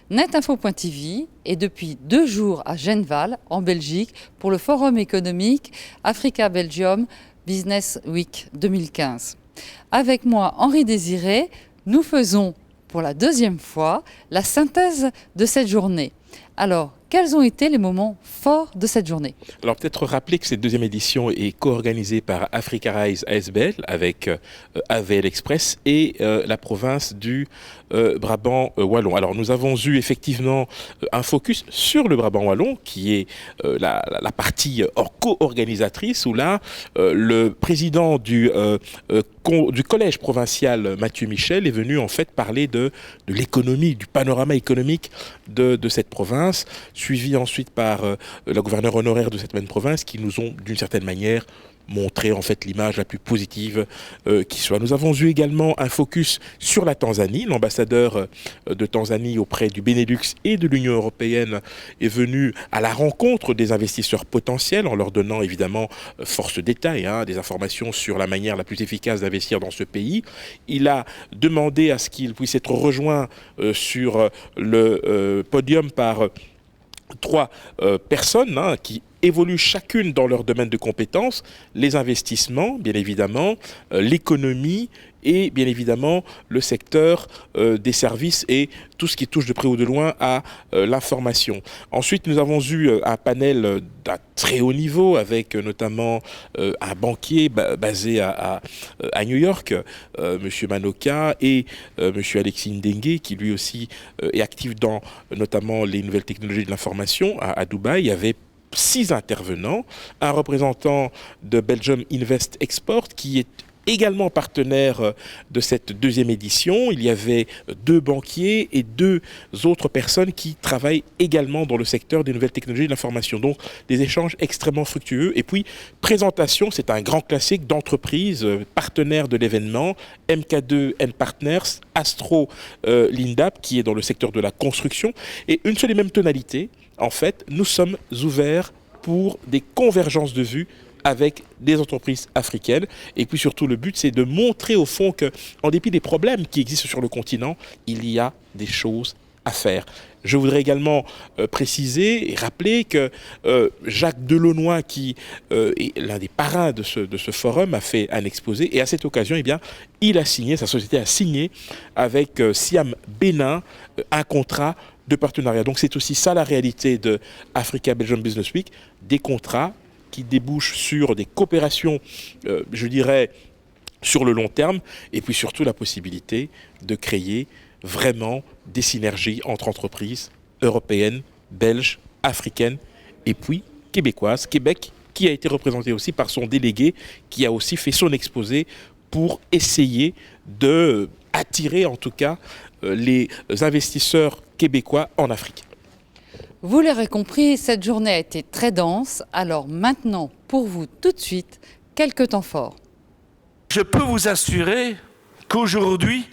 Netinfo.tv est depuis 2 jours à Genval, en Belgique, pour le Forum économique Africa-Belgium Business Week 2015. Avec moi, Henri Désiré, nous faisons pour la 2e fois la synthèse de cette journée. Alors, quels ont été les moments forts de cette journée? Alors peut-être rappeler que cette 2e édition est co-organisée par Africa Rise ASBL avec AVL Express et la province du Brabant Wallon. Alors nous avons eu effectivement un focus sur le Brabant Wallon qui est la partie co-organisatrice où là le président du collège provincial Mathieu Michel est venu en fait parler de l'économie, du panorama économique de cette province, suivi ensuite par la gouverneure honoraire de cette même province qui nous ont d'une certaine manière montré en fait l'image la plus positive qui soit. Nous avons eu également un focus sur la Tanzanie. L'ambassadeur de Tanzanie auprès du Benelux et de l'Union européenne est venu à la rencontre des investisseurs potentiels en leur donnant évidemment force détail, des informations sur la manière la plus efficace d'investir dans ce pays. Il a demandé à ce qu'il puisse être rejoint sur le podium par 3 personnes qui évoluent chacune dans leur domaine de compétences, les investissements, bien évidemment, l'économie et bien évidemment le secteur des services et tout ce qui touche de près ou de loin à l'information. Ensuite, nous avons eu un panel d'un très haut niveau avec notamment un banquier basé à New York, M. Manoka, et M. Alexis Ndengue, qui lui aussi est actif dans notamment les nouvelles technologies de l'information à Dubaï. Il y avait 6 intervenants, un représentant de Belgium Invest Export qui est également partenaire de cette 2e édition. Il y avait 2 banquiers et 2 autres personnes qui travaillent également dans le secteur des nouvelles technologies de l'information. Donc des échanges extrêmement fructueux. Et puis présentation, c'est un grand classique d'entreprise partenaire de l'événement, MK2 Partners, Astro Lindab qui est dans le secteur de la construction. Et une seule et même tonalité, en fait, nous sommes ouverts pour des convergences de vues avec des entreprises africaines. Et puis surtout, le but, c'est de montrer au fond qu'en dépit des problèmes qui existent sur le continent, il y a des choses à faire. Je voudrais également préciser et rappeler que Jacques Delaunoy, qui est l'un des parrains de ce forum, a fait un exposé. Et à cette occasion, il a signé, sa société a signé avec Siam Bénin un contrat de partenariat. Donc c'est aussi ça la réalité de Africa Belgium Business Week, des contrats qui débouchent sur des coopérations, je dirais, sur le long terme, et puis surtout la possibilité de créer vraiment des synergies entre entreprises européennes, belges, africaines, et puis québécoises. Québec, qui a été représenté aussi par son délégué, qui a aussi fait son exposé pour essayer de attirer en tout cas les investisseurs québécois en Afrique. Vous l'aurez compris, cette journée a été très dense. Alors maintenant, pour vous, tout de suite, quelques temps forts. Je peux vous assurer qu'aujourd'hui,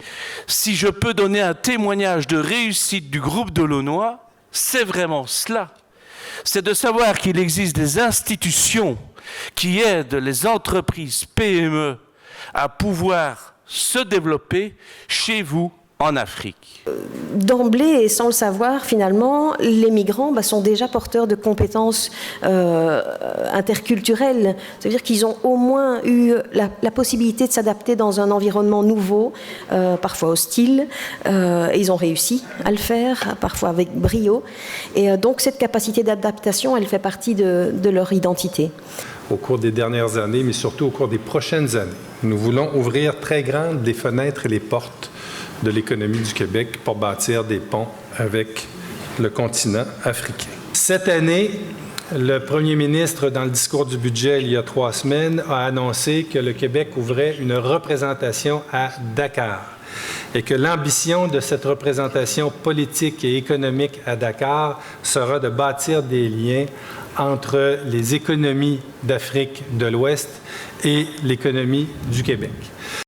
si je peux donner un témoignage de réussite du groupe Delaunoy, c'est vraiment cela. C'est de savoir qu'il existe des institutions qui aident les entreprises PME à pouvoir se développer chez vous en Afrique. D'emblée, et sans le savoir, finalement, les migrants sont déjà porteurs de compétences interculturelles. C'est-à-dire qu'ils ont au moins eu la possibilité de s'adapter dans un environnement nouveau, parfois hostile. Et ils ont réussi à le faire, parfois avec brio. Et donc cette capacité d'adaptation, elle fait partie de leur identité. Au cours des dernières années, mais surtout au cours des prochaines années, nous voulons ouvrir très grandes les fenêtres et les portes de l'économie du Québec pour bâtir des ponts avec le continent africain. Cette année, le premier ministre, dans le discours du budget il y a 3 semaines, a annoncé que le Québec ouvrait une représentation à Dakar et que l'ambition de cette représentation politique et économique à Dakar sera de bâtir des liens entre les économies d'Afrique de l'Ouest et l'économie du Québec.